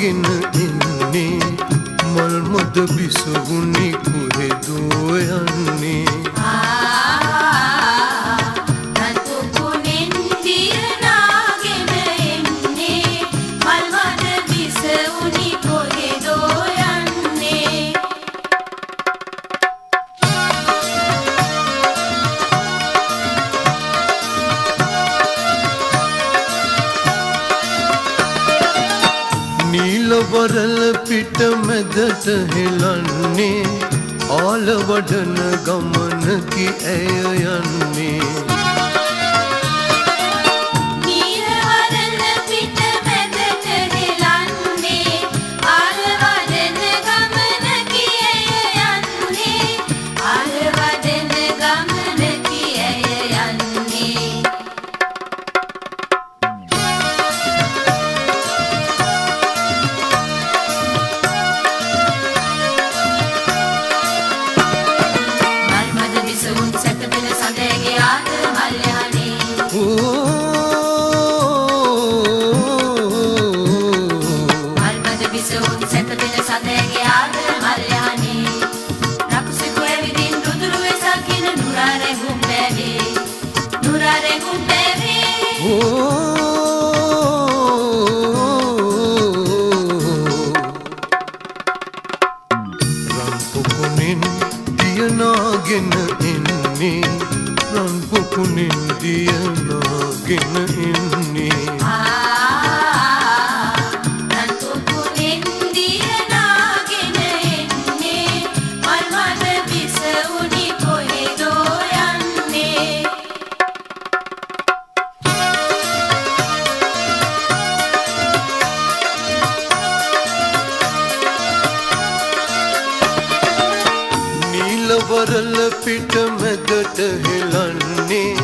ගෙන ඉන්නේ මල් මද බිසවුනි කුහෙදෝ යන්නේ වරල පිට මැදට හෙලන්නේ ආල වඩන ගමනකි ඇය යන්නේ නීල වරල පිට මැදට හෙලන්නේ ආල වඩන ගමනකි ඇය යන්නේ ආල වඩන ගමනකි ඇය යන්නේ ගෙන ඉන්නේ රන් පොකුණින් දියනාගෙන ඉන්නේ රන් පොකුණින් දියනාගෙන ඉන්නේ මල් මද බිසවුනි කොහෙදෝ යන්නේ වරල පිට මැදට හෙලන්නේ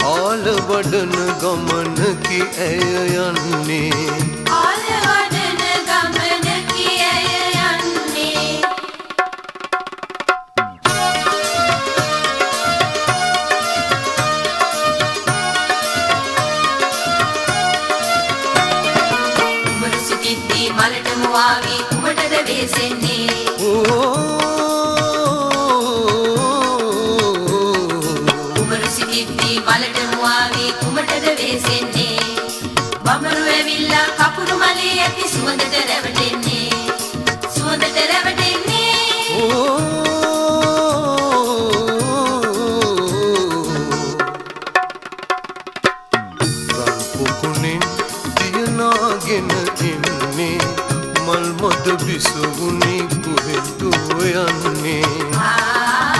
ආල වඩන ගමනකි ඇය යන්නේ ආල වඩන ගමනකි ඇය යන්නේ උඹට සිටිද්දී මලට මුවාවි උඹටද වෙසෙන්නේ මලට මුවාවි කුමටද වෙසෙන්නේ බඹරු ඇවිල්ලා කපුරු මලේ ඇති සුවඳට රැවටෙන්නේ සුවඳට රැවටෙන්නේ රන් පොකුණින් දියනාගෙන ඉන්නේ මල් මද බිසවුනි කුහෙදෝ යන්නේ